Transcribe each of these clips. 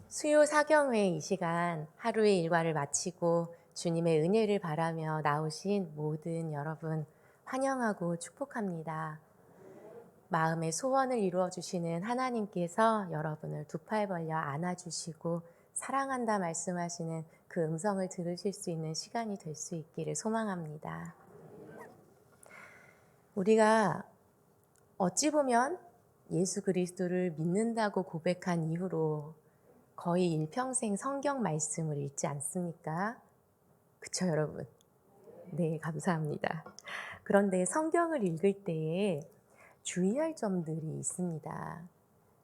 수요 사경회 이 시간 하루의 일과를 마치고 주님의 은혜를 바라며 나오신 모든 여러분 환영하고 축복합니다. 마음의 소원을 이루어 주시는 하나님께서 여러분을 두 팔 벌려 안아주시고 사랑한다 말씀하시는 그 음성을 들으실 수 있는 시간이 될 수 있기를 소망합니다. 우리가 어찌 보면 예수 그리스도를 믿는다고 고백한 이후로 거의 일평생 성경 말씀을 읽지 않습니까? 그쵸, 여러분? 네, 감사합니다. 그런데 성경을 읽을 때에 주의할 점들이 있습니다.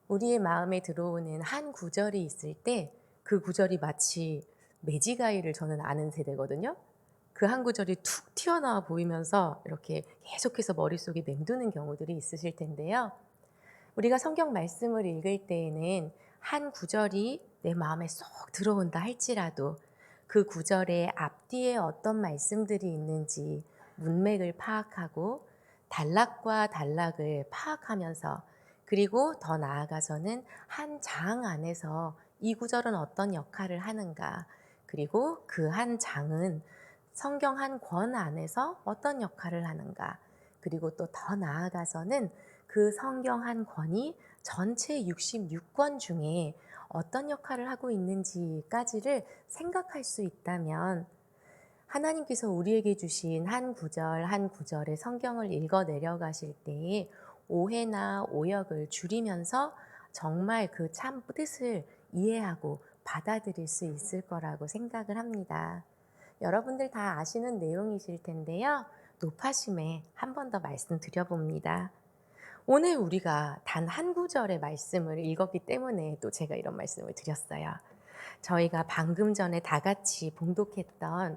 우리의 마음에 들어오는 한 구절이 있을 때 그 구절이 마치 매지가이를 저는 아는 세대거든요. 그 한 구절이 툭 튀어나와 보이면서 이렇게 계속해서 머릿속에 맴도는 경우들이 있으실 텐데요. 우리가 성경 말씀을 읽을 때에는 한 구절이 내 마음에 쏙 들어온다 할지라도 그 구절의 앞뒤에 어떤 말씀들이 있는지 문맥을 파악하고 단락과 단락을 파악하면서, 그리고 더 나아가서는 한 장 안에서 이 구절은 어떤 역할을 하는가, 그리고 그 한 장은 성경 한 권 안에서 어떤 역할을 하는가, 그리고 또 더 나아가서는 그 성경 한 권이 전체 66권 중에 어떤 역할을 하고 있는지까지를 생각할 수 있다면, 하나님께서 우리에게 주신 한 구절 한 구절의 성경을 읽어 내려가실 때에 오해나 오역을 줄이면서 정말 그 참 뜻을 이해하고 받아들일 수 있을 거라고 생각을 합니다. 여러분들 다 아시는 내용이실 텐데요. 높아심에 한 번 더 말씀드려봅니다. 오늘 우리가 단 한 구절의 말씀을 읽었기 때문에 또 제가 이런 말씀을 드렸어요. 저희가 방금 전에 다 같이 봉독했던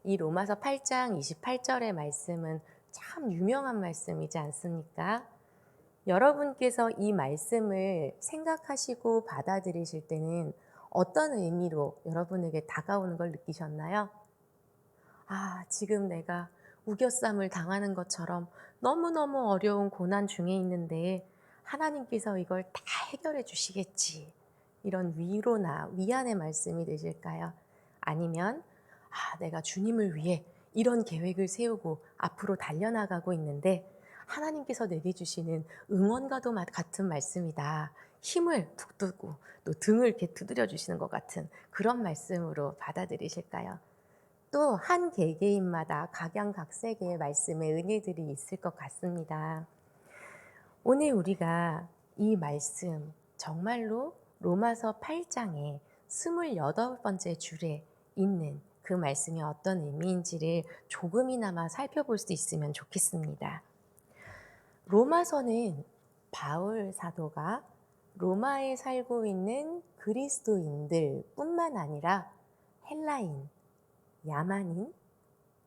이 로마서 8장 28절의 말씀은 참 유명한 말씀이지 않습니까? 여러분께서 이 말씀을 생각하시고 받아들이실 때는 어떤 의미로 여러분에게 다가오는 걸 느끼셨나요? 아, 지금 내가 우겨쌈을 당하는 것처럼 너무너무 어려운 고난 중에 있는데 하나님께서 이걸 다 해결해 주시겠지, 이런 위로나 위안의 말씀이 되실까요? 아니면 내가 주님을 위해 이런 계획을 세우고 앞으로 달려나가고 있는데 하나님께서 내게 주시는 응원과도 같은 말씀이다, 힘을 북돋고 또 등을 이렇게 두드려 주시는 것 같은 그런 말씀으로 받아들이실까요? 또 한 개개인마다 각양각색의 말씀의 은혜들이 있을 것 같습니다. 오늘 우리가 이 말씀 정말로 로마서 8장의 28번째 줄에 있는 그 말씀이 어떤 의미인지를 조금이나마 살펴볼 수 있으면 좋겠습니다. 로마서는 바울 사도가 로마에 살고 있는 그리스도인들 뿐만 아니라 헬라인, 야만인,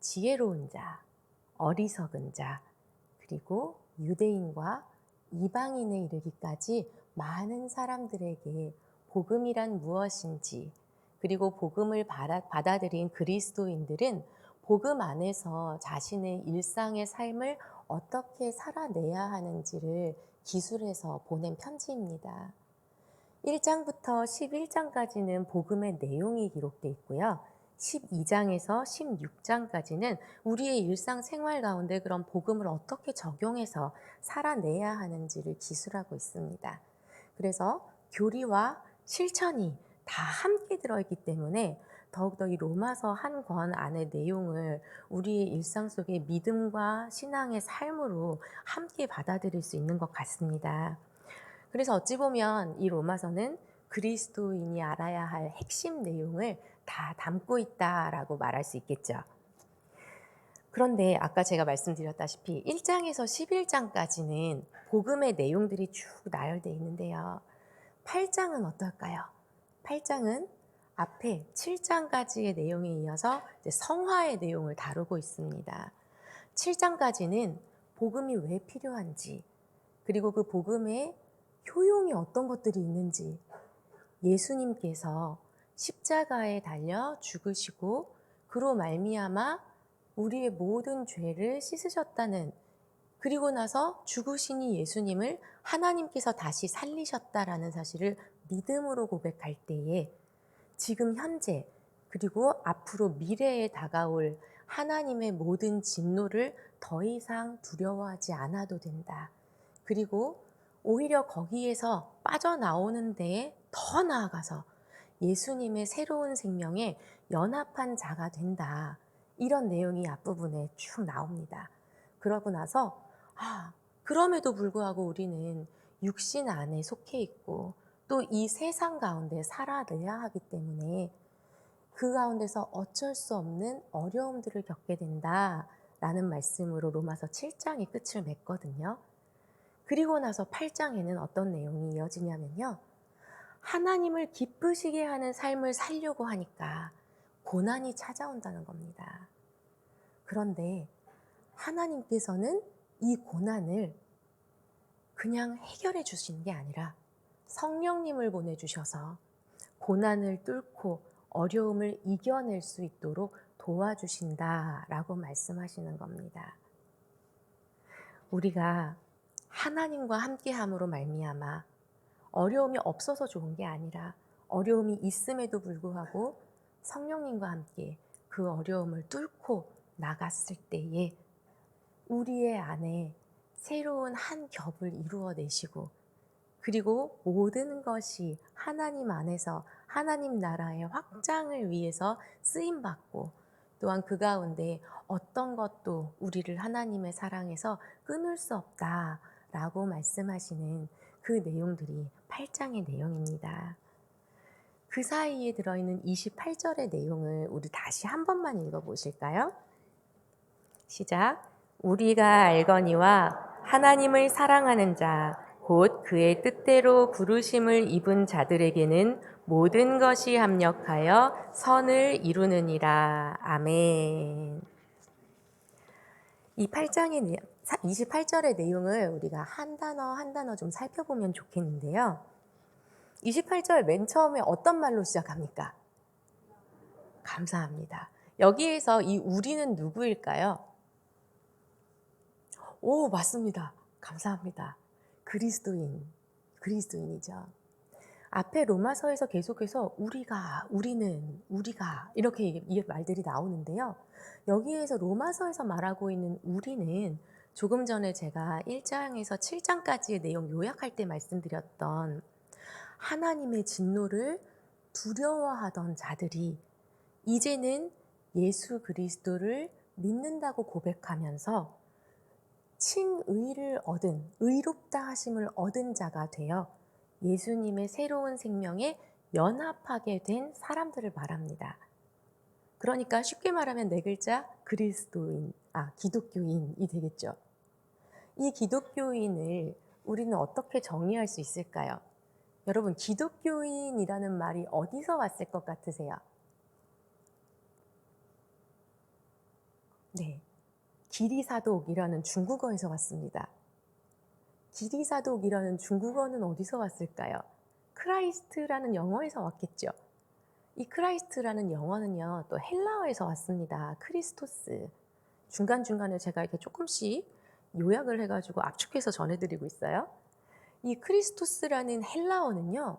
지혜로운 자, 어리석은 자, 그리고 유대인과 이방인에 이르기까지 많은 사람들에게 복음이란 무엇인지, 그리고 복음을 받아들인 그리스도인들은 복음 안에서 자신의 일상의 삶을 어떻게 살아내야 하는지를 기술해서 보낸 편지입니다. 1장부터 11장까지는 복음의 내용이 기록되어 있고요. 12장에서 16장까지는 우리의 일상생활 가운데 그런 복음을 어떻게 적용해서 살아내야 하는지를 기술하고 있습니다. 그래서 교리와 실천이 다 함께 들어있기 때문에 더욱더 이 로마서 한 권 안의 내용을 우리의 일상 속의 믿음과 신앙의 삶으로 함께 받아들일 수 있는 것 같습니다. 그래서 어찌 보면 이 로마서는 그리스도인이 알아야 할 핵심 내용을 다 담고 있다라고 말할 수 있겠죠. 그런데 아까 제가 말씀드렸다시피 1장에서 11장까지는 복음의 내용들이 쭉 나열되어 있는데요. 8장은 어떨까요? 8장은 앞에 7장까지의 내용에 이어서 이제 성화의 내용을 다루고 있습니다. 7장까지는 복음이 왜 필요한지, 그리고 그 복음의 효용이 어떤 것들이 있는지, 예수님께서 십자가에 달려 죽으시고 그로 말미암아 우리의 모든 죄를 씻으셨다는 그리고 나서 죽으신 이 예수님을 하나님께서 다시 살리셨다라는 사실을 믿음으로 고백할 때에 지금 현재 그리고 앞으로 미래에 다가올 하나님의 모든 진노를 더 이상 두려워하지 않아도 된다. 그리고 오히려 거기에서 빠져나오는 데에 더 나아가서 예수님의 새로운 생명에 연합한 자가 된다. 이런 내용이 앞부분에 쭉 나옵니다. 그러고 나서 그럼에도 불구하고 우리는 육신 안에 속해 있고 또 이 세상 가운데 살아내야 하기 때문에 그 가운데서 어쩔 수 없는 어려움들을 겪게 된다라는 말씀으로 로마서 7장이 끝을 맺거든요. 그리고 나서 8장에는 어떤 내용이 이어지냐면요. 하나님을 기쁘시게 하는 삶을 살려고 하니까 고난이 찾아온다는 겁니다. 그런데 하나님께서는 이 고난을 그냥 해결해 주시는 게 아니라 성령님을 보내주셔서 고난을 뚫고 어려움을 이겨낼 수 있도록 도와주신다라고 말씀하시는 겁니다. 우리가 하나님과 함께함으로 말미암아 어려움이 없어서 좋은 게 아니라 어려움이 있음에도 불구하고 성령님과 함께 그 어려움을 뚫고 나갔을 때에 우리의 안에 새로운 한 겹을 이루어내시고 그리고 모든 것이 하나님 안에서 하나님 나라의 확장을 위해서 쓰임받고 또한 그 가운데 어떤 것도 우리를 하나님의 사랑에서 끊을 수 없다라고 말씀하시는 그 내용들이 8장의 내용입니다. 그 사이에 들어있는 28절의 내용을 우리 다시 한 번만 읽어보실까요? 시작. 우리가 알거니와 하나님을 사랑하는 자 곧 그의 뜻대로 부르심을 입은 자들에게는 모든 것이 합력하여 선을 이루느니라. 아멘. 이 8장의 28절의 내용을 우리가 한 단어 한 단어 좀 살펴보면 좋겠는데요. 28절 맨 처음에 어떤 말로 시작합니까? 감사합니다. 여기에서 이 우리는 누구일까요? 오, 맞습니다. 감사합니다. 그리스도인이죠. 앞에 로마서에서 계속해서 우리가 이렇게 이 말들이 나오는데요. 여기에서 로마서에서 말하고 있는 우리는 조금 전에 제가 1장에서 7장까지의 내용 요약할 때 말씀드렸던 하나님의 진노를 두려워하던 자들이 이제는 예수 그리스도를 믿는다고 고백하면서 칭의를 얻은, 의롭다 하심을 얻은 자가 되어 예수님의 새로운 생명에 연합하게 된 사람들을 말합니다. 그러니까 쉽게 말하면 네 글자 기독교인이 되겠죠. 이 기독교인을 우리는 어떻게 정의할 수 있을까요? 여러분, 기독교인이라는 말이 어디서 왔을 것 같으세요? 네, 기리사독이라는 중국어에서 왔습니다. 기리사독이라는 중국어는 어디서 왔을까요? 크라이스트라는 영어에서 왔겠죠. 이 크라이스트라는 영어는요, 또 헬라어에서 왔습니다. 크리스토스. 중간중간에 제가 이렇게 조금씩 요약을 해가지고 압축해서 전해드리고 있어요. 이 크리스토스라는 헬라어는요,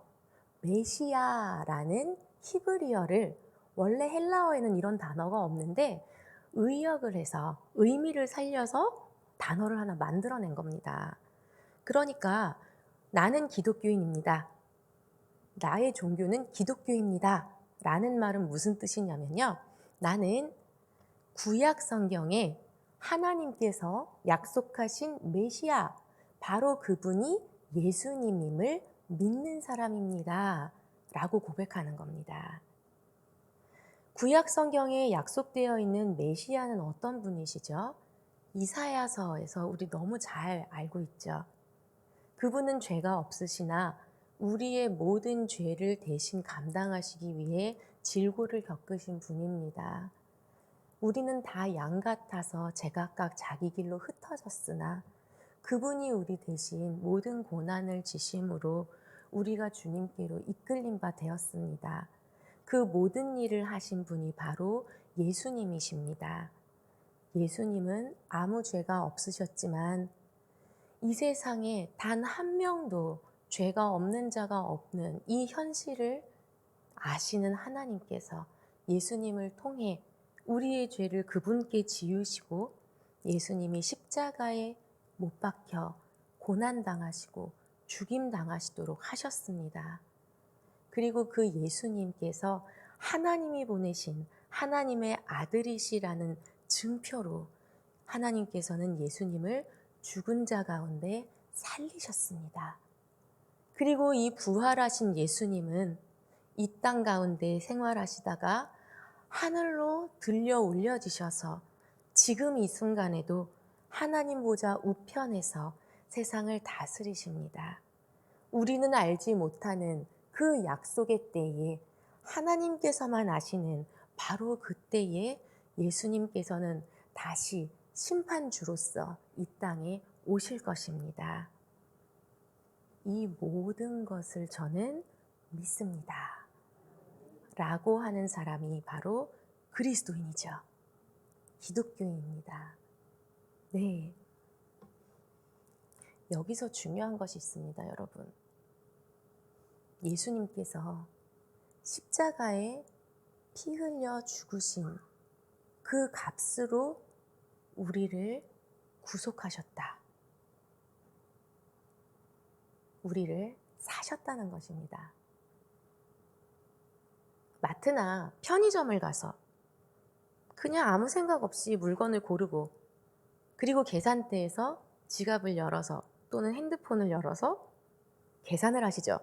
메시아라는 히브리어를 원래 헬라어에는 이런 단어가 없는데 의역을 해서 의미를 살려서 단어를 하나 만들어낸 겁니다. 그러니까 나는 기독교인입니다. 나의 종교는 기독교입니다. 라는 말은 무슨 뜻이냐면요. 나는 구약 성경에 하나님께서 약속하신 메시아, 바로 그분이 예수님임을 믿는 사람입니다. 라고 고백하는 겁니다. 구약 성경에 약속되어 있는 메시아는 어떤 분이시죠? 이사야서에서 우리 너무 잘 알고 있죠. 그분은 죄가 없으시나 우리의 모든 죄를 대신 감당하시기 위해 질고를 겪으신 분입니다. 우리는 다 양 같아서 제각각 자기 길로 흩어졌으나 그분이 우리 대신 모든 고난을 지심으로 우리가 주님께로 이끌림 바 되었습니다. 그 모든 일을 하신 분이 바로 예수님이십니다. 예수님은 아무 죄가 없으셨지만 이 세상에 단 한 명도 죄가 없는 자가 없는 이 현실을 아시는 하나님께서 예수님을 통해 우리의 죄를 그분께 지우시고 예수님이 십자가에 못 박혀 고난당하시고 죽임당하시도록 하셨습니다. 그리고 그 예수님께서 하나님이 보내신 하나님의 아들이시라는 증표로 하나님께서는 예수님을 죽은 자 가운데 살리셨습니다. 그리고 이 부활하신 예수님은 이 땅 가운데 생활하시다가 하늘로 들려 올려지셔서 지금 이 순간에도 하나님 보좌 우편에서 세상을 다스리십니다. 우리는 알지 못하는 그 약속의 때에 하나님께서만 아시는 바로 그때에 예수님께서는 다시 심판주로서 이 땅에 오실 것입니다. 이 모든 것을 저는 믿습니다. 라고 하는 사람이 바로 그리스도인이죠. 기독교인입니다. 네. 여기서 중요한 것이 있습니다, 여러분. 예수님께서 십자가에 피 흘려 죽으신 그 값으로 우리를 구속하셨다. 우리를 사셨다는 것입니다. 마트나 편의점을 가서 그냥 아무 생각 없이 물건을 고르고 그리고 계산대에서 지갑을 열어서 또는 핸드폰을 열어서 계산을 하시죠.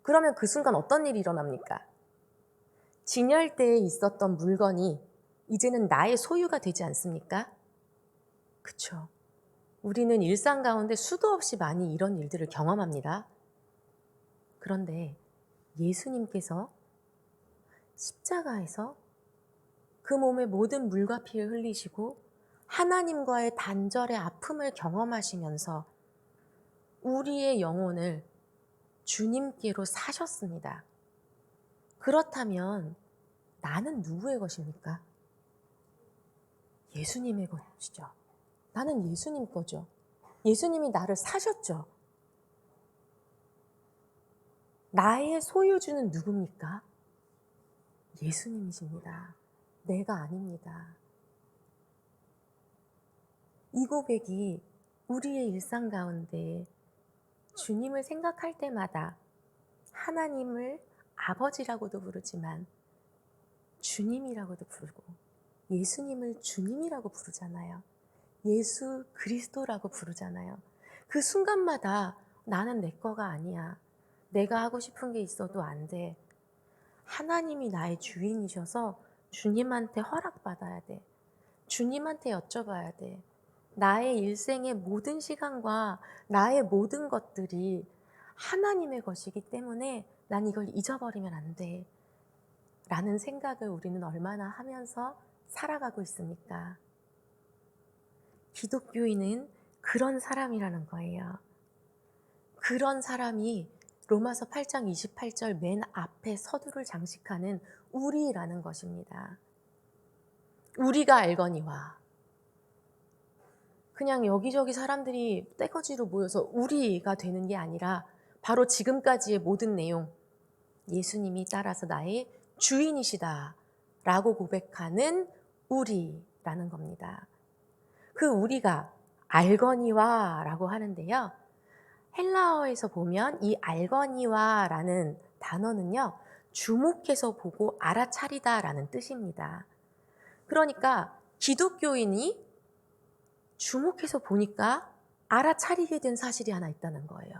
그러면 그 순간 어떤 일이 일어납니까? 진열대에 있었던 물건이 이제는 나의 소유가 되지 않습니까? 그쵸. 우리는 일상 가운데 수도 없이 많이 이런 일들을 경험합니다. 그런데 예수님께서 십자가에서 그 몸의 모든 물과 피를 흘리시고 하나님과의 단절의 아픔을 경험하시면서 우리의 영혼을 주님께로 사셨습니다. 그렇다면 나는 누구의 것입니까? 예수님의 것이죠. 나는 예수님 거죠. 예수님이 나를 사셨죠. 나의 소유주는 누굽니까? 예수님이십니다. 내가 아닙니다. 이 고백이 우리의 일상 가운데 주님을 생각할 때마다 하나님을 아버지라고도 부르지만 주님이라고도 부르고 예수님을 주님이라고 부르잖아요. 예수 그리스도라고 부르잖아요. 그 순간마다 나는 내 거가 아니야. 내가 하고 싶은 게 있어도 안 돼. 하나님이 나의 주인이셔서 주님한테 허락받아야 돼. 주님한테 여쭤봐야 돼. 나의 일생의 모든 시간과 나의 모든 것들이 하나님의 것이기 때문에 난 이걸 잊어버리면 안 돼. 라는 생각을 우리는 얼마나 하면서 살아가고 있습니까? 기독교인은 그런 사람이라는 거예요. 그런 사람이 로마서 8장 28절 맨 앞에 서두를 장식하는 우리라는 것입니다. 우리가 알거니와. 그냥 여기저기 사람들이 떼거지로 모여서 우리가 되는 게 아니라 바로 지금까지의 모든 내용, 예수님이 따라서 나의 주인이시다 라고 고백하는 우리라는 겁니다. 그 우리가 알거니와 라고 하는데요. 헬라어에서 보면 이 알거니와 라는 단어는요. 주목해서 보고 알아차리다 라는 뜻입니다. 그러니까 기독교인이 주목해서 보니까 알아차리게 된 사실이 하나 있다는 거예요.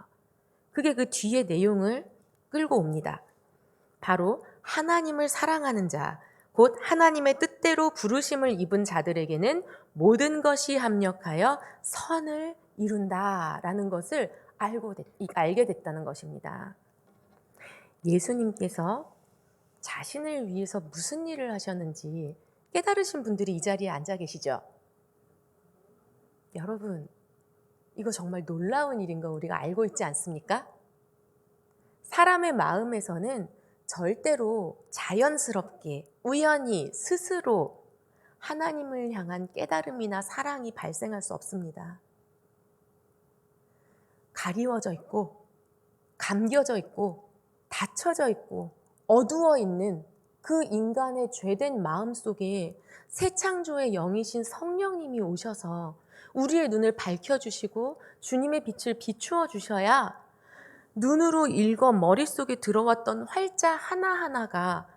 그게 그 뒤에 내용을 끌고 옵니다. 바로 하나님을 사랑하는 자, 곧 하나님의 뜻대로 부르심을 입은 자들에게는 모든 것이 합력하여 선을 이룬다라는 것을 알게 됐다는 것입니다. 예수님께서 자신을 위해서 무슨 일을 하셨는지 깨달으신 분들이 이 자리에 앉아 계시죠? 여러분, 이거 정말 놀라운 일인 거 우리가 알고 있지 않습니까? 사람의 마음에서는 절대로 자연스럽게, 우연히, 스스로 하나님을 향한 깨달음이나 사랑이 발생할 수 없습니다. 가리워져 있고 감겨져 있고 닫혀져 있고 어두워 있는 그 인간의 죄된 마음 속에 새 창조의 영이신 성령님이 오셔서 우리의 눈을 밝혀주시고 주님의 빛을 비추어 주셔야 눈으로 읽어 머릿속에 들어왔던 활자 하나하나가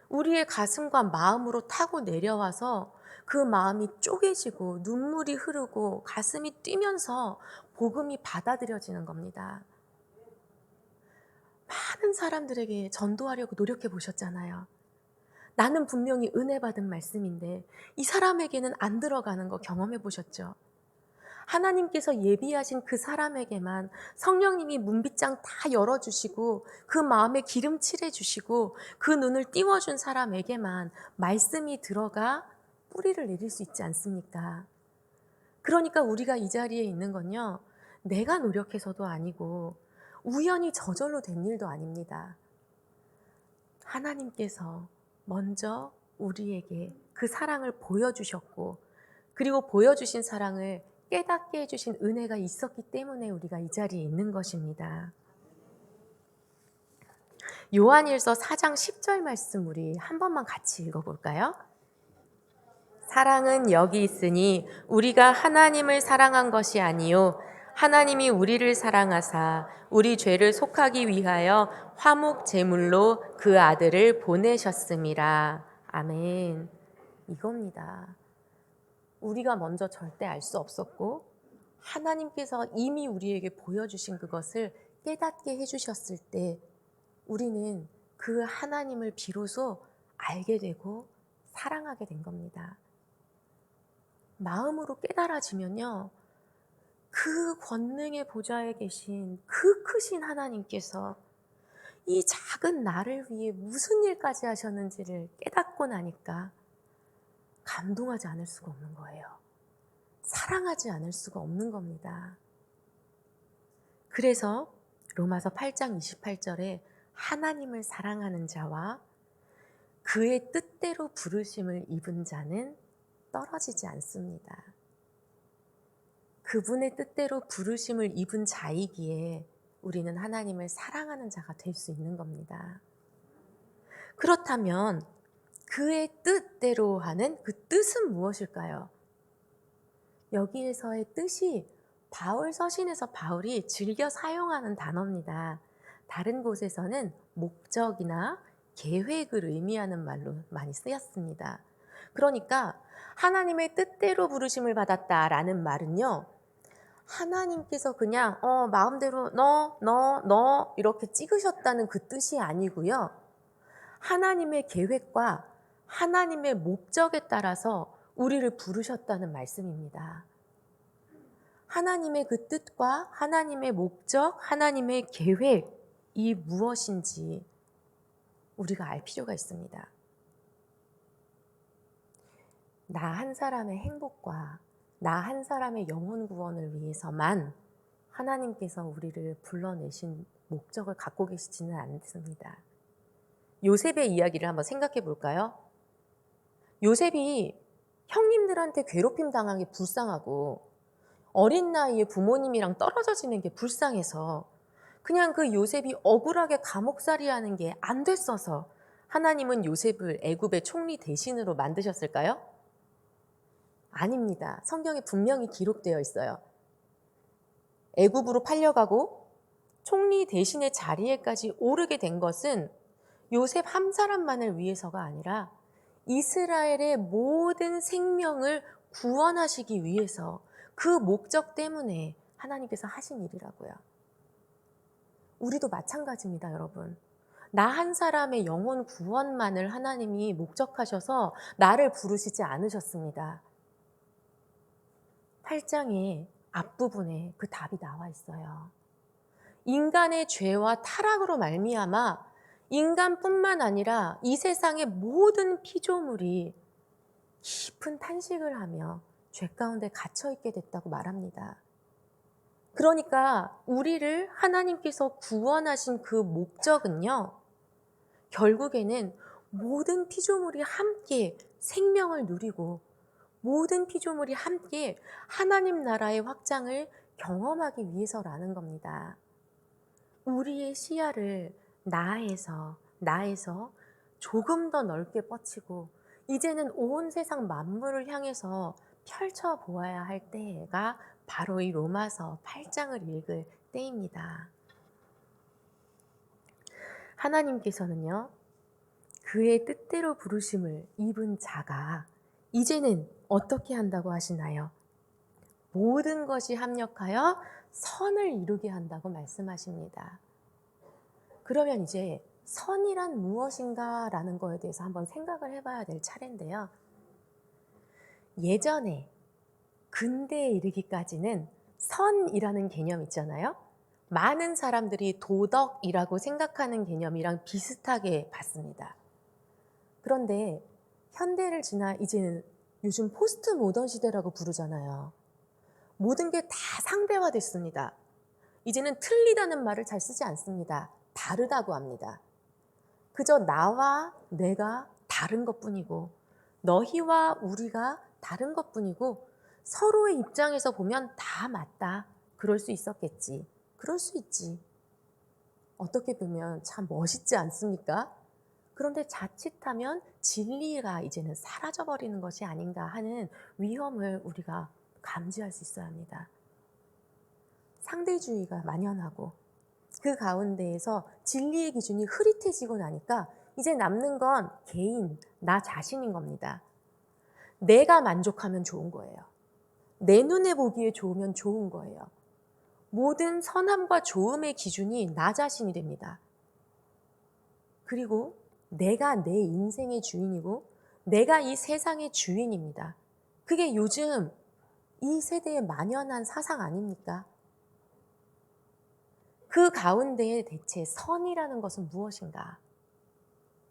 우리의 가슴과 마음으로 타고 내려와서 그 마음이 쪼개지고 눈물이 흐르고 가슴이 뛰면서 복음이 받아들여지는 겁니다. 많은 사람들에게 전도하려고 노력해 보셨잖아요. 나는 분명히 은혜 받은 말씀인데 이 사람에게는 안 들어가는 거 경험해 보셨죠? 하나님께서 예비하신 그 사람에게만 성령님이 문빗장 다 열어주시고 그 마음에 기름 칠해주시고 그 눈을 띄워준 사람에게만 말씀이 들어가 뿌리를 내릴 수 있지 않습니까? 그러니까 우리가 이 자리에 있는 건요, 내가 노력해서도 아니고 우연히 저절로 된 일도 아닙니다. 하나님께서 먼저 우리에게 그 사랑을 보여주셨고 그리고 보여주신 사랑을 깨닫게 해주신 은혜가 있었기 때문에 우리가 이 자리에 있는 것입니다. 요한일서 4장 10절 말씀 우리 한 번만 같이 읽어볼까요? 사랑은 여기 있으니 우리가 하나님을 사랑한 것이 아니요 하나님이 우리를 사랑하사 우리 죄를 속하기 위하여 화목 제물로 그 아들을 보내셨음이라. 아멘. 이겁니다. 우리가 먼저 절대 알 수 없었고 하나님께서 이미 우리에게 보여주신 그것을 깨닫게 해주셨을 때 우리는 그 하나님을 비로소 알게 되고 사랑하게 된 겁니다. 마음으로 깨달아지면요, 그 권능의 보좌에 계신 그 크신 하나님께서 이 작은 나를 위해 무슨 일까지 하셨는지를 깨닫고 나니까 감동하지 않을 수가 없는 거예요. 사랑하지 않을 수가 없는 겁니다. 그래서 로마서 8장 28절에 하나님을 사랑하는 자와 그의 뜻대로 부르심을 입은 자는 떨어지지 않습니다. 그분의 뜻대로 부르심을 입은 자이기에 우리는 하나님을 사랑하는 자가 될 수 있는 겁니다. 그렇다면 그의 뜻대로 하는 그 뜻은 무엇일까요? 여기에서의 뜻이 바울 서신에서 바울이 즐겨 사용하는 단어입니다. 다른 곳에서는 목적이나 계획을 의미하는 말로 많이 쓰였습니다. 그러니까 하나님의 뜻대로 부르심을 받았다라는 말은요, 하나님께서 그냥 마음대로 너 이렇게 찍으셨다는 그 뜻이 아니고요. 하나님의 계획과 하나님의 목적에 따라서 우리를 부르셨다는 말씀입니다. 하나님의 그 뜻과 하나님의 목적, 하나님의 계획이 무엇인지 우리가 알 필요가 있습니다. 나 한 사람의 행복과 나 한 사람의 영혼 구원을 위해서만 하나님께서 우리를 불러내신 목적을 갖고 계시지는 않습니다. 요셉의 이야기를 한번 생각해 볼까요? 요셉이 형님들한테 괴롭힘 당한 게 불쌍하고 어린 나이에 부모님이랑 떨어져 지는 게 불쌍해서 그냥 그 요셉이 억울하게 감옥살이 하는 게 안 됐어서 하나님은 요셉을 애굽의 총리 대신으로 만드셨을까요? 아닙니다. 성경에 분명히 기록되어 있어요. 애굽으로 팔려가고 총리 대신의 자리에까지 오르게 된 것은 요셉 한 사람만을 위해서가 아니라 이스라엘의 모든 생명을 구원하시기 위해서 그 목적 때문에 하나님께서 하신 일이라고요. 우리도 마찬가지입니다, 여러분. 나 한 사람의 영혼 구원만을 하나님이 목적하셔서 나를 부르시지 않으셨습니다. 8장의 앞부분에 그 답이 나와 있어요. 인간의 죄와 타락으로 말미암아 인간뿐만 아니라 이 세상의 모든 피조물이 깊은 탄식을 하며 죄 가운데 갇혀있게 됐다고 말합니다. 그러니까 우리를 하나님께서 구원하신 그 목적은요, 결국에는 모든 피조물이 함께 생명을 누리고 모든 피조물이 함께 하나님 나라의 확장을 경험하기 위해서라는 겁니다. 우리의 시야를 나에서 조금 더 넓게 뻗치고 이제는 온 세상 만물을 향해서 펼쳐 보아야 할 때가 바로 이 로마서 8장을 읽을 때입니다. 하나님께서는요, 그의 뜻대로 부르심을 입은 자가 이제는 어떻게 한다고 하시나요? 모든 것이 합력하여 선을 이루게 한다고 말씀하십니다. 그러면 이제 선이란 무엇인가 라는 거에 대해서 한번 생각을 해봐야 될 차례인데요. 예전에 근대에 이르기까지는 선이라는 개념 있잖아요. 많은 사람들이 도덕이라고 생각하는 개념이랑 비슷하게 봤습니다. 그런데 현대를 지나 이제는 요즘 포스트 모던 시대라고 부르잖아요. 모든 게 다 상대화됐습니다. 이제는 틀리다는 말을 잘 쓰지 않습니다. 다르다고 합니다. 그저 나와 내가 다른 것뿐이고 너희와 우리가 다른 것뿐이고 서로의 입장에서 보면 다 맞다. 그럴 수 있었겠지. 그럴 수 있지. 어떻게 보면 참 멋있지 않습니까? 그런데 자칫하면 진리가 이제는 사라져버리는 것이 아닌가 하는 위험을 우리가 감지할 수 있어야 합니다. 상대주의가 만연하고 그 가운데에서 진리의 기준이 흐릿해지고 나니까 이제 남는 건 개인, 나 자신인 겁니다. 내가 만족하면 좋은 거예요. 내 눈에 보기에 좋으면 좋은 거예요. 모든 선함과 좋음의 기준이 나 자신이 됩니다. 그리고 내가 내 인생의 주인이고 내가 이 세상의 주인입니다. 그게 요즘 이 세대에 만연한 사상 아닙니까? 그 가운데에 대체 선이라는 것은 무엇인가?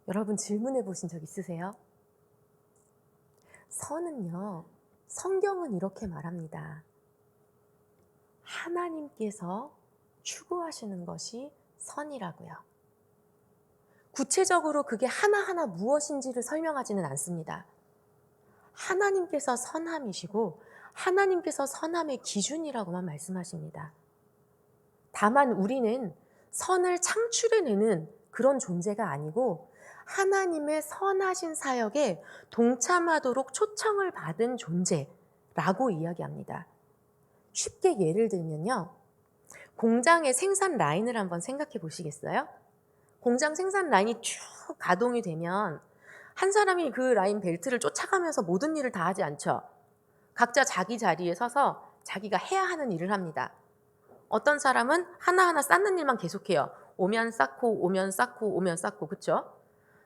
여러분 질문해 보신 적 있으세요? 선은요, 성경은 이렇게 말합니다. 하나님께서 추구하시는 것이 선이라고요. 구체적으로 그게 하나하나 무엇인지를 설명하지는 않습니다. 하나님께서 선함이시고 하나님께서 선함의 기준이라고만 말씀하십니다. 다만 우리는 선을 창출해내는 그런 존재가 아니고 하나님의 선하신 사역에 동참하도록 초청을 받은 존재라고 이야기합니다. 쉽게 예를 들면요. 공장의 생산 라인을 한번 생각해 보시겠어요? 공장 생산 라인이 쭉 가동이 되면 한 사람이 그 라인 벨트를 쫓아가면서 모든 일을 다 하지 않죠. 각자 자기 자리에 서서 자기가 해야 하는 일을 합니다. 어떤 사람은 하나하나 쌓는 일만 계속해요. 오면 쌓고 오면 쌓고 오면 쌓고, 그렇죠?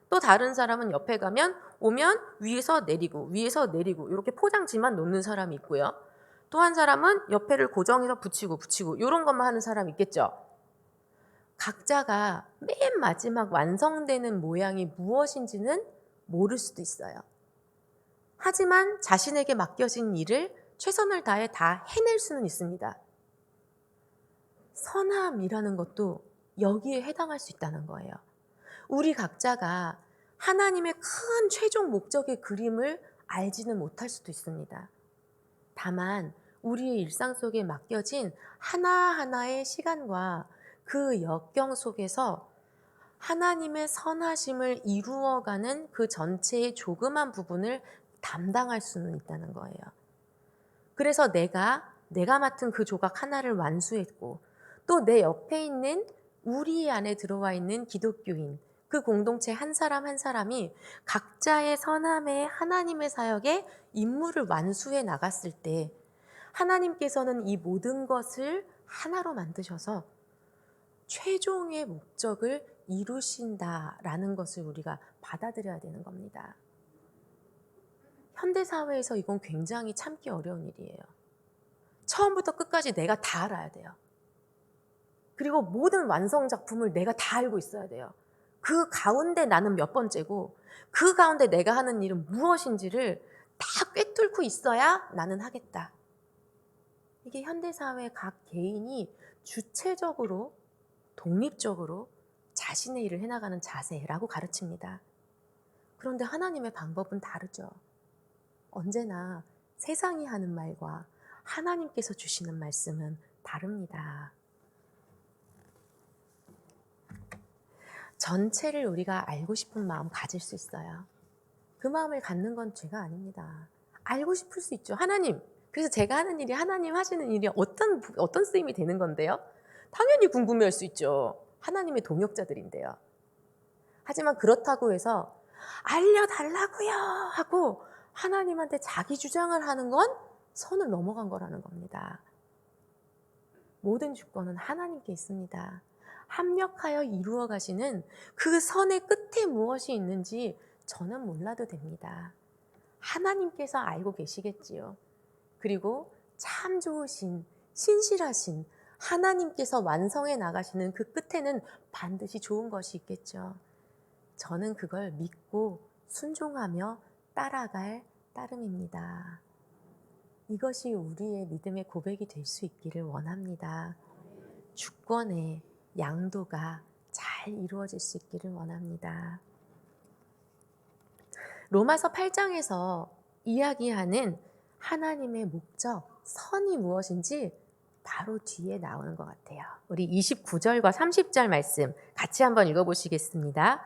또 다른 사람은 옆에 가면 오면 위에서 내리고 위에서 내리고 이렇게 포장지만 놓는 사람이 있고요. 또 한 사람은 옆에를 고정해서 붙이고 이런 것만 하는 사람이 있겠죠. 각자가 맨 마지막 완성되는 모양이 무엇인지는 모를 수도 있어요. 하지만 자신에게 맡겨진 일을 최선을 다해 다 해낼 수는 있습니다. 선함이라는 것도 여기에 해당할 수 있다는 거예요. 우리 각자가 하나님의 큰 최종 목적의 그림을 알지는 못할 수도 있습니다. 다만 우리의 일상 속에 맡겨진 하나하나의 시간과 그 역경 속에서 하나님의 선하심을 이루어가는 그 전체의 조그만 부분을 담당할 수는 있다는 거예요. 그래서 내가 맡은 그 조각 하나를 완수했고 또 내 옆에 있는 우리 안에 들어와 있는 기독교인 그 공동체 한 사람 한 사람이 각자의 선함의 하나님의 사역에 임무를 완수해 나갔을 때 하나님께서는 이 모든 것을 하나로 만드셔서 최종의 목적을 이루신다라는 것을 우리가 받아들여야 되는 겁니다. 현대사회에서 이건 굉장히 참기 어려운 일이에요. 처음부터 끝까지 내가 다 알아야 돼요. 그리고 모든 완성작품을 내가 다 알고 있어야 돼요. 그 가운데 나는 몇 번째고 그 가운데 내가 하는 일은 무엇인지를 다 꿰뚫고 있어야 나는 하겠다. 이게 현대사회 각 개인이 주체적으로 독립적으로 자신의 일을 해나가는 자세라고 가르칩니다. 그런데 하나님의 방법은 다르죠. 언제나 세상이 하는 말과 하나님께서 주시는 말씀은 다릅니다. 전체를 우리가 알고 싶은 마음 가질 수 있어요. 그 마음을 갖는 건 죄가 아닙니다. 알고 싶을 수 있죠. 하나님. 그래서 제가 하는 일이 하나님 하시는 일이 어떤 쓰임이 되는 건데요? 당연히 궁금해할 수 있죠. 하나님의 동역자들인데요. 하지만 그렇다고 해서 알려달라고요 하고 하나님한테 자기 주장을 하는 건 선을 넘어간 거라는 겁니다. 모든 주권은 하나님께 있습니다. 합력하여 이루어 가시는 그 선의 끝에 무엇이 있는지 저는 몰라도 됩니다. 하나님께서 알고 계시겠지요. 그리고 참 좋으신, 신실하신 하나님께서 완성해 나가시는 그 끝에는 반드시 좋은 것이 있겠죠. 저는 그걸 믿고 순종하며 따라갈 따름입니다. 이것이 우리의 믿음의 고백이 될 수 있기를 원합니다. 주권의 양도가 잘 이루어질 수 있기를 원합니다. 로마서 8장에서 이야기하는 하나님의 목적, 선이 무엇인지 바로 뒤에 나오는 것 같아요. 우리 29절과 30절 말씀 같이 한번 읽어보시겠습니다.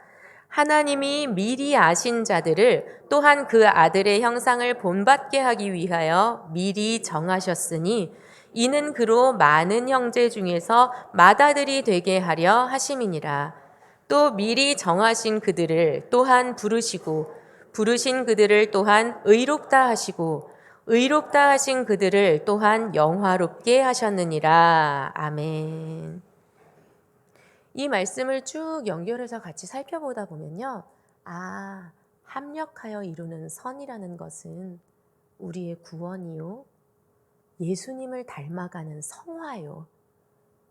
하나님이 미리 아신 자들을 또한 그 아들의 형상을 본받게 하기 위하여 미리 정하셨으니 이는 그로 많은 형제 중에서 맏아들이 되게 하려 하심이니라. 또 미리 정하신 그들을 또한 부르시고 부르신 그들을 또한 의롭다 하시고 의롭다 하신 그들을 또한 영화롭게 하셨느니라. 아멘. 이 말씀을 쭉 연결해서 같이 살펴보다 보면요. 합력하여 이루는 선이라는 것은 우리의 구원이요. 예수님을 닮아가는 성화요.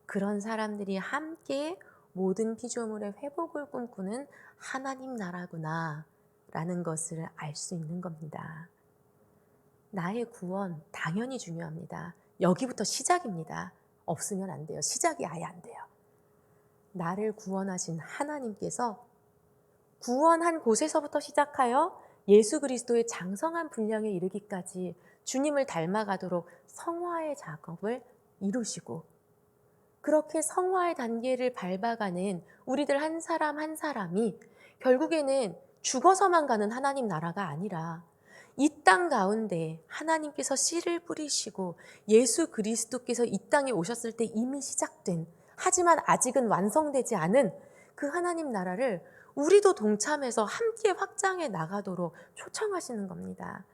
그런 사람들이 함께 모든 피조물의 회복을 꿈꾸는 하나님 나라구나 라는 것을 알 수 있는 겁니다. 나의 구원 당연히 중요합니다. 여기부터 시작입니다. 없으면 안 돼요. 시작이 아예 안 돼요. 나를 구원하신 하나님께서 구원한 곳에서부터 시작하여 예수 그리스도의 장성한 분량에 이르기까지 주님을 닮아가도록 성화의 작업을 이루시고 그렇게 성화의 단계를 밟아가는 우리들 한 사람 한 사람이 결국에는 죽어서만 가는 하나님 나라가 아니라 이 땅 가운데 하나님께서 씨를 뿌리시고 예수 그리스도께서 이 땅에 오셨을 때 이미 시작된 하지만 아직은 완성되지 않은 그 하나님 나라를 우리도 동참해서 함께 확장해 나가도록 초청하시는 겁니다.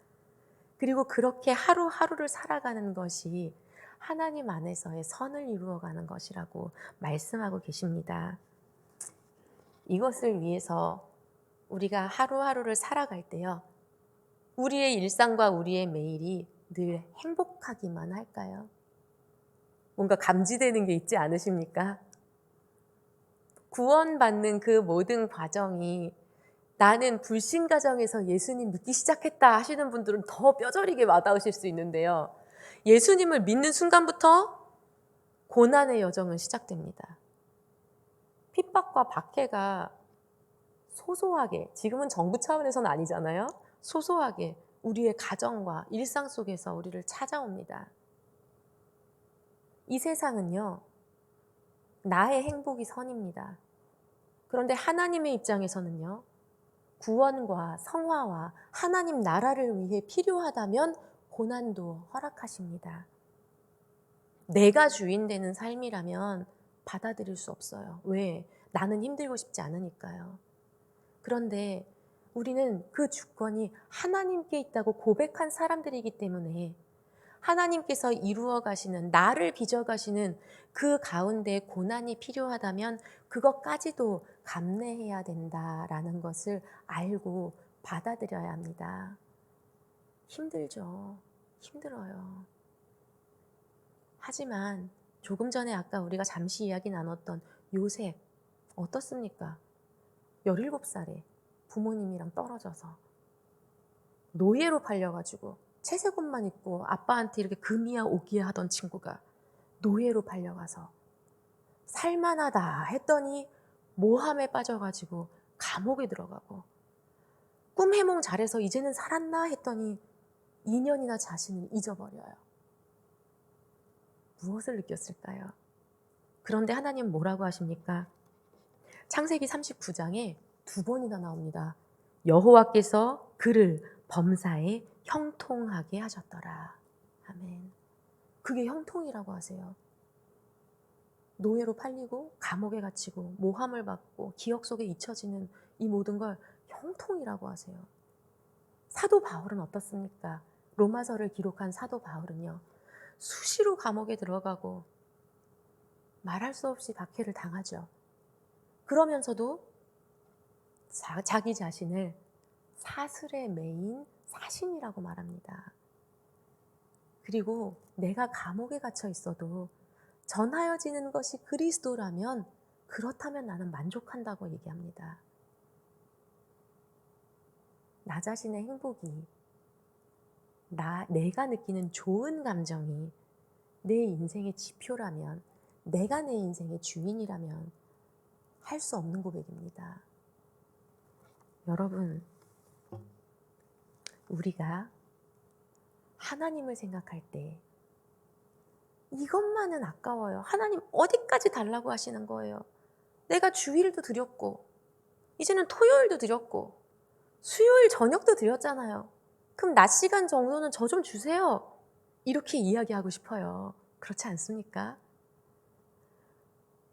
그리고 그렇게 하루하루를 살아가는 것이 하나님 안에서의 선을 이루어가는 것이라고 말씀하고 계십니다. 이것을 위해서 우리가 하루하루를 살아갈 때요. 우리의 일상과 우리의 매일이 늘 행복하기만 할까요? 뭔가 감지되는 게 있지 않으십니까? 구원받는 그 모든 과정이 나는 불신 가정에서 예수님 믿기 시작했다 하시는 분들은 더 뼈저리게 와닿으실 수 있는데요. 예수님을 믿는 순간부터 고난의 여정은 시작됩니다. 핍박과 박해가 소소하게, 지금은 정부 차원에서는 아니잖아요. 소소하게 우리의 가정과 일상 속에서 우리를 찾아옵니다. 이 세상은요, 나의 행복이 선입니다. 그런데 하나님의 입장에서는요, 구원과 성화와 하나님 나라를 위해 필요하다면 고난도 허락하십니다. 내가 주인 되는 삶이라면 받아들일 수 없어요. 왜? 나는 힘들고 싶지 않으니까요. 그런데 우리는 그 주권이 하나님께 있다고 고백한 사람들이기 때문에 하나님께서 이루어 가시는, 나를 빚어 가시는 그 가운데 고난이 필요하다면 그것까지도 감내해야 된다라는 것을 알고 받아들여야 합니다. 힘들죠. 힘들어요. 하지만 조금 전에 아까 우리가 잠시 이야기 나눴던 요셉 어떻습니까? 17살에 부모님이랑 떨어져서 노예로 팔려가지고 채색옷만 입고 아빠한테 이렇게 금이야 오기야 하던 친구가 노예로 팔려가서 살만하다 했더니 모함에 빠져가지고 감옥에 들어가고 꿈 해몽 잘해서 이제는 살았나 했더니 2년이나 자신을 잊어버려요. 무엇을 느꼈을까요? 그런데 하나님 뭐라고 하십니까? 창세기 39장에 2번이나 나옵니다. 여호와께서 그를 범사에 형통하게 하셨더라. 아멘. 그게 형통이라고 하세요. 노예로 팔리고 감옥에 갇히고 모함을 받고 기억 속에 잊혀지는 이 모든 걸 형통이라고 하세요. 사도 바울은 어떻습니까? 로마서를 기록한 사도 바울은요, 수시로 감옥에 들어가고 말할 수 없이 박해를 당하죠. 그러면서도 자기 자신을 사슬에 매인 사신이라고 말합니다. 그리고 내가 감옥에 갇혀 있어도 전하여지는 것이 그리스도라면 그렇다면 나는 만족한다고 얘기합니다. 나 자신의 행복이, 내가 느끼는 좋은 감정이 내 인생의 지표라면, 내가 내 인생의 주인이라면 할 수 없는 고백입니다. 여러분, 우리가 하나님을 생각할 때 이것만은 아까워요. 하나님 어디까지 달라고 하시는 거예요? 내가 주일도 드렸고 이제는 토요일도 드렸고 수요일 저녁도 드렸잖아요. 그럼 낮 시간 정도는 저 좀 주세요. 이렇게 이야기하고 싶어요. 그렇지 않습니까?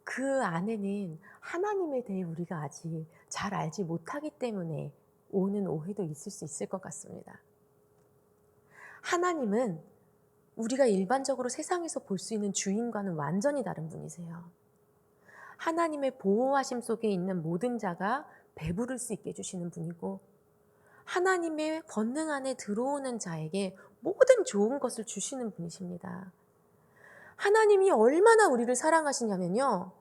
그 안에는 하나님에 대해 우리가 아직 잘 알지 못하기 때문에 오는 오해도 있을 수 있을 것 같습니다. 하나님은 우리가 일반적으로 세상에서 볼 수 있는 주인과는 완전히 다른 분이세요. 하나님의 보호하심 속에 있는 모든 자가 배부를 수 있게 해주시는 분이고, 하나님의 권능 안에 들어오는 자에게 모든 좋은 것을 주시는 분이십니다. 하나님이 얼마나 우리를 사랑하시냐면요,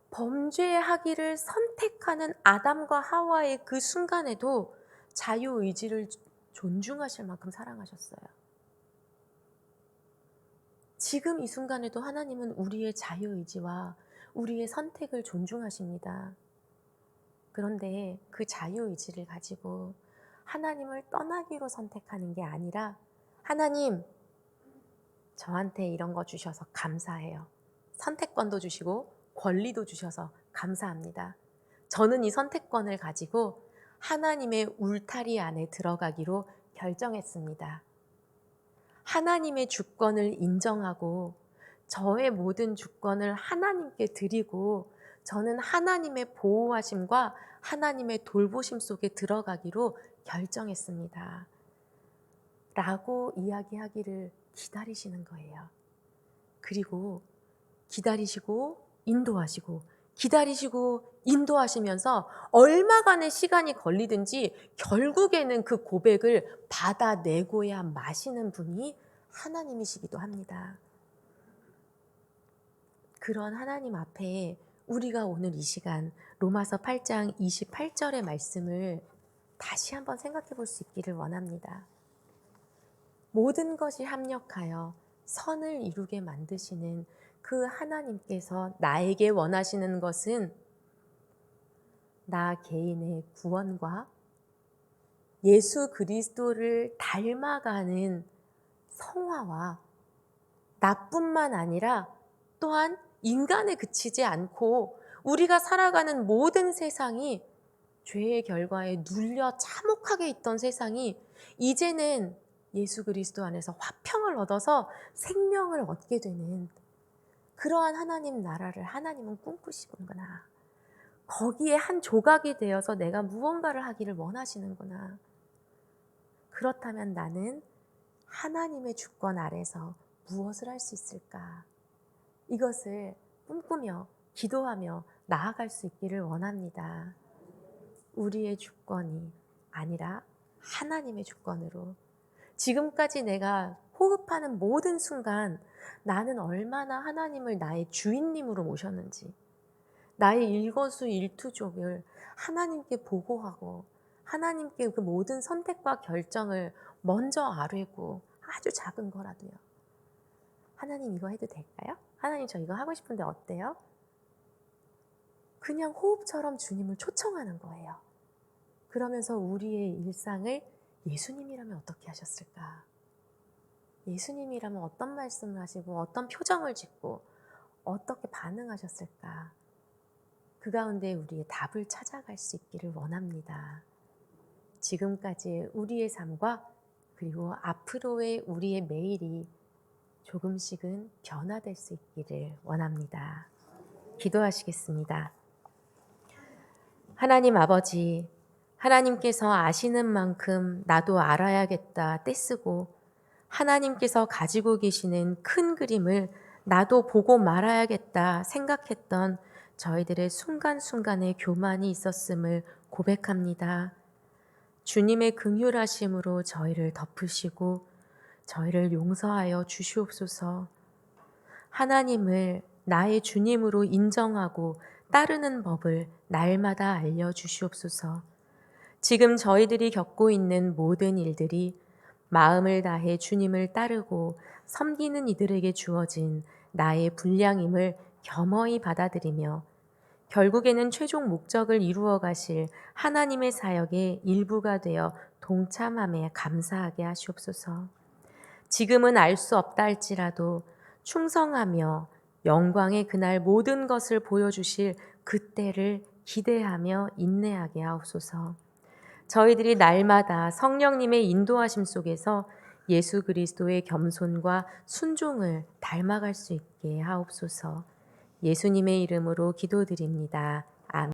범죄하기를 선택하는 아담과 하와의 그 순간에도 자유의지를 존중하실 만큼 사랑하셨어요. 지금 이 순간에도 하나님은 우리의 자유의지와 우리의 선택을 존중하십니다. 그런데 그 자유의지를 가지고 하나님을 떠나기로 선택하는 게 아니라, 하나님, 저한테 이런 거 주셔서 감사해요. 선택권도 주시고 권리도 주셔서 감사합니다. 저는 이 선택권을 가지고 하나님의 울타리 안에 들어가기로 결정했습니다. 하나님의 주권을 인정하고 저의 모든 주권을 하나님께 드리고 저는 하나님의 보호하심과 하나님의 돌보심 속에 들어가기로 결정했습니다. 라고 이야기하기를 기다리시는 거예요. 그리고 기다리시고 인도하시고 기다리시고 인도하시면서 얼마간의 시간이 걸리든지 결국에는 그 고백을 받아내고야 마시는 분이 하나님이시기도 합니다. 그런 하나님 앞에 우리가 오늘 이 시간 로마서 8장 28절의 말씀을 다시 한번 생각해 볼 수 있기를 원합니다. 모든 것이 합력하여 선을 이루게 만드시는 그 하나님께서 나에게 원하시는 것은 나 개인의 구원과 예수 그리스도를 닮아가는 성화와 나뿐만 아니라 또한 인간에 그치지 않고 우리가 살아가는 모든 세상이 죄의 결과에 눌려 참혹하게 있던 세상이 이제는 예수 그리스도 안에서 화평을 얻어서 생명을 얻게 되는 그러한 하나님 나라를 하나님은 꿈꾸시는구나. 거기에 한 조각이 되어서 내가 무언가를 하기를 원하시는구나. 그렇다면 나는 하나님의 주권 아래서 무엇을 할 수 있을까? 이것을 꿈꾸며 기도하며 나아갈 수 있기를 원합니다. 우리의 주권이 아니라 하나님의 주권으로 지금까지 내가 호흡하는 모든 순간 나는 얼마나 하나님을 나의 주인님으로 모셨는지, 나의 일거수일투족을 하나님께 보고하고 하나님께 그 모든 선택과 결정을 먼저 아뢰고, 아주 작은 거라도요. 하나님 이거 해도 될까요? 하나님 저 이거 하고 싶은데 어때요? 그냥 호흡처럼 주님을 초청하는 거예요. 그러면서 우리의 일상을 예수님이라면 어떻게 하셨을까? 예수님이라면 어떤 말씀을 하시고 어떤 표정을 짓고 어떻게 반응하셨을까? 그 가운데 우리의 답을 찾아갈 수 있기를 원합니다. 지금까지의 우리의 삶과 그리고 앞으로의 우리의 매일이 조금씩은 변화될 수 있기를 원합니다. 기도하시겠습니다. 하나님 아버지, 하나님께서 아시는 만큼 나도 알아야겠다 떼쓰고 하나님께서 가지고 계시는 큰 그림을 나도 보고 말아야겠다 생각했던 저희들의 순간순간의 교만이 있었음을 고백합니다. 주님의 긍휼하심으로 저희를 덮으시고 저희를 용서하여 주시옵소서. 하나님을 나의 주님으로 인정하고 따르는 법을 날마다 알려주시옵소서. 지금 저희들이 겪고 있는 모든 일들이 마음을 다해 주님을 따르고 섬기는 이들에게 주어진 나의 분량임을 겸허히 받아들이며 결국에는 최종 목적을 이루어 가실 하나님의 사역의 일부가 되어 동참함에 감사하게 하시옵소서. 지금은 알 수 없다 할지라도 충성하며 영광의 그날 모든 것을 보여주실 그때를 기대하며 인내하게 하옵소서. 저희들이 날마다 성령님의 인도하심 속에서 예수 그리스도의 겸손과 순종을 닮아갈 수 있게 하옵소서. 예수님의 이름으로 기도드립니다.